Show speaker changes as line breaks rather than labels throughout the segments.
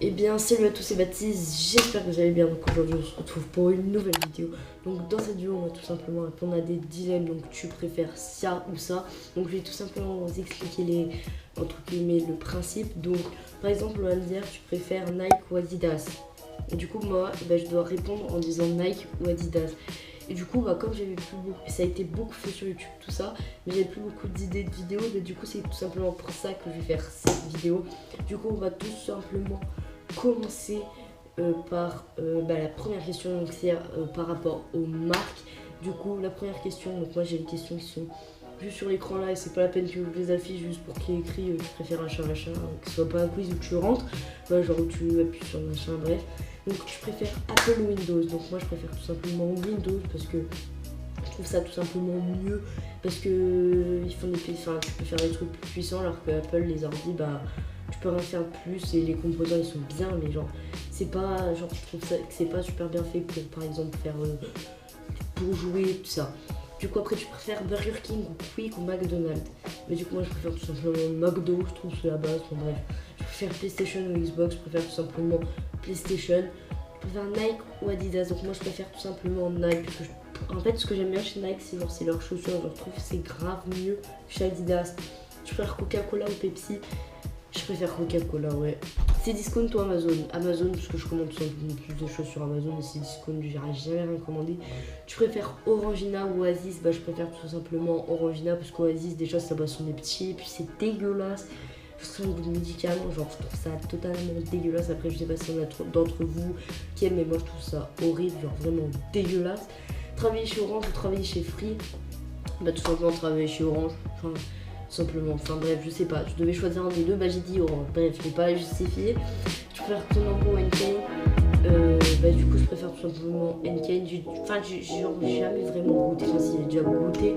Eh bien salut à tous, c'est Baptiste, j'espère que vous allez bien. Donc aujourd'hui on se retrouve pour une nouvelle vidéo. Donc dans cette vidéo on va tout simplement répondre à des dilemmes. Donc tu préfères ça ou ça. Donc je vais tout simplement vous expliquer entre guillemets le principe. Donc par exemple on va me dire tu préfères Nike ou Adidas. Et du coup moi je dois répondre en disant Nike ou Adidas. Et du coup, comme j'avais plus beaucoup, ça a été beaucoup fait sur YouTube, tout ça, mais j'avais plus beaucoup d'idées de vidéos, mais du coup, c'est tout simplement pour ça que je vais faire cette vidéo. Du coup, on va tout simplement commencer par la première question, donc c'est par rapport aux marques. Du coup, la première question, donc moi j'ai les questions qui sont juste sur l'écran là, et c'est pas la peine que je les affiche juste pour qu'il y ait écrit tu préfères machin, que ce soit pas un quiz où tu rentres, genre où tu appuies sur machin, bref. Donc tu préfères Apple ou Windows? Donc moi je préfère tout simplement Windows parce que je trouve ça tout simplement mieux, parce que ils font tu peux faire des trucs plus puissants, alors que Apple, les ordi, tu peux rien faire de plus et les composants ils sont bien, mais genre c'est pas, genre je trouve ça que c'est pas super bien fait pour par exemple faire pour jouer tout ça. Du coup après tu préfères Burger King ou Quick ou McDonald's? Mais du coup moi je préfère tout simplement McDo, je trouve que c'est la base, bref. Je préfère PlayStation ou Xbox? Je préfère tout simplement PlayStation. Je préfère Nike ou Adidas? Donc moi je préfère tout simplement Nike, parce que en fait ce que j'aime bien chez Nike c'est leurs chaussures, je trouve que c'est grave mieux que chez Adidas. Je préfère Coca-Cola ou Pepsi? Je préfère Coca-Cola, ouais. C'est discount ou Amazon? Amazon, parce que je commande tout simplement plus de choses sur Amazon, et c'est discount, j'aurais jamais rien commandé. Tu préfères Orangina ou Oasis? Je préfère tout simplement Orangina, parce qu'Oasis déjà sa boisson est petite, et puis c'est dégueulasse. Je sens le goût de médicaments, genre je trouve ça totalement dégueulasse. Après je sais pas si y en a d'entre vous qui aiment, mais moi je trouve ça horrible, genre vraiment dégueulasse. Travailler chez Orange ou travailler chez Free? Tout simplement travailler chez Orange, simplement, bref, je sais pas, je devais choisir un des deux, j'ai dit Orange, bref, je vais pas justifier. Je préfère Tonambo ou Enkane? Du coup je préfère tout simplement Enkane. J'ai jamais vraiment goûté, si j'ai déjà goûté,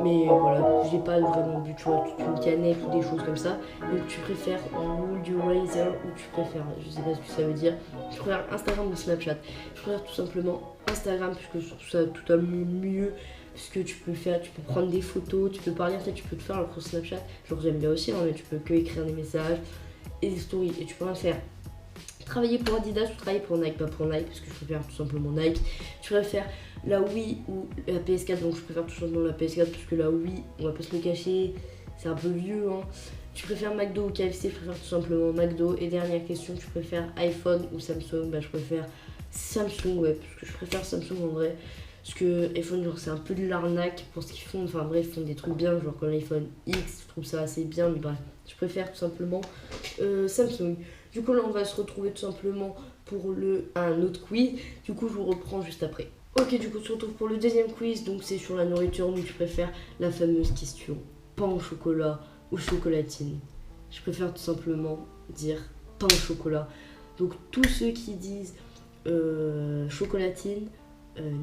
mais voilà, j'ai pas vraiment bu, tu vois, toute une canette ou des choses comme ça. Donc tu préfères Would You Rather ou tu préfères, je sais pas ce que ça veut dire, je préfère Instagram ou Snapchat? Je préfère tout simplement Instagram, puisque je trouve ça totalement mieux, puisque tu peux prendre des photos, tu peux parler, en fait tu peux te faire sur Snapchat, genre j'aime bien aussi, mais tu peux que écrire des messages et des stories, et tu peux rien faire. Travailler pour Adidas ou travailler pour Nike? Pas pour Nike, parce que je préfère tout simplement Nike. Je préfère la Wii ou la PS4? Donc je préfère tout simplement la PS4, parce que la Wii, on va pas se le cacher, c'est un peu vieux, hein. Tu préfères McDo ou KFC? Je préfère tout simplement McDo. Et dernière question, tu préfères iPhone ou Samsung? Je préfère Samsung, ouais, parce que je préfère Samsung en vrai. Parce que iPhone, genre c'est un peu de l'arnaque pour ce qu'ils font, bref, ils font des trucs bien, genre comme l'iPhone X, je trouve ça assez bien, mais bref, je préfère tout simplement Samsung. Du coup là on va se retrouver tout simplement pour un autre quiz, du coup je vous reprends juste après. Ok, du coup on se retrouve pour le deuxième quiz, donc c'est sur la nourriture, donc tu préfères la fameuse question pain au chocolat ou chocolatine? Je préfère tout simplement dire pain au chocolat. Donc tous ceux qui disent chocolatine,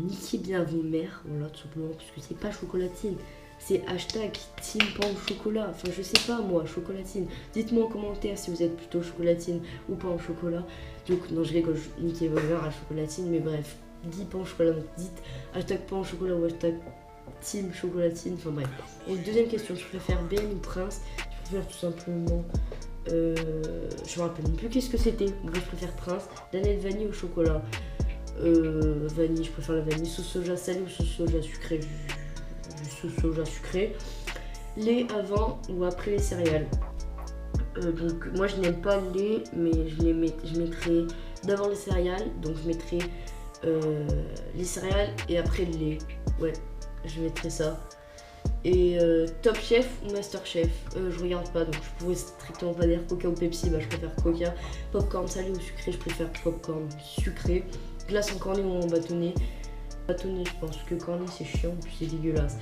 niquez bien vos mères, voilà, tout simplement, parce que c'est pas chocolatine, c'est hashtag team pain au chocolat, je sais pas moi, chocolatine. Dites-moi en commentaire si vous êtes plutôt chocolatine ou pain au chocolat. Donc non, je rigole, niquez vos mères à chocolatine, mais bref, dites pain au chocolat, donc dites hashtag pain au chocolat ou hashtag team chocolatine, bref. Et deuxième question, je préfère BN ou Prince? Je préfère tout simplement je me rappelle même plus qu'est-ce que c'était, je préfère Prince. Danette vanille au chocolat? Vanille, je préfère la vanille. Sauce soja salée ou sauce soja sucrée? Sauce soja sucrée. Lait avant ou après les céréales? Donc moi je n'aime pas le lait, mais je mettrai d'abord les céréales, donc je mettrai les céréales et après le lait. Ouais, je mettrai ça. Et Top Chef ou Master Chef? Je regarde pas, donc je pourrais strictement pas dire Coca ou Pepsi, je préfère Coca. Popcorn salé ou sucré? Je préfère popcorn sucré. Glace en cornet ou en bâtonnet? Bâtonnet, je pense que cornet c'est chiant, puis c'est dégueulasse.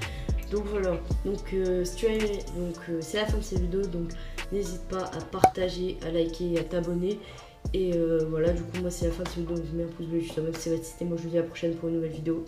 Donc voilà, donc si tu as aimé, c'est la fin de cette vidéo, donc n'hésite pas à partager, à liker et à t'abonner. Et voilà, du coup moi c'est la fin de cette vidéo, donc je mets un pouce bleu, je suis c'est Baptiste et moi je vous dis à la prochaine pour une nouvelle vidéo.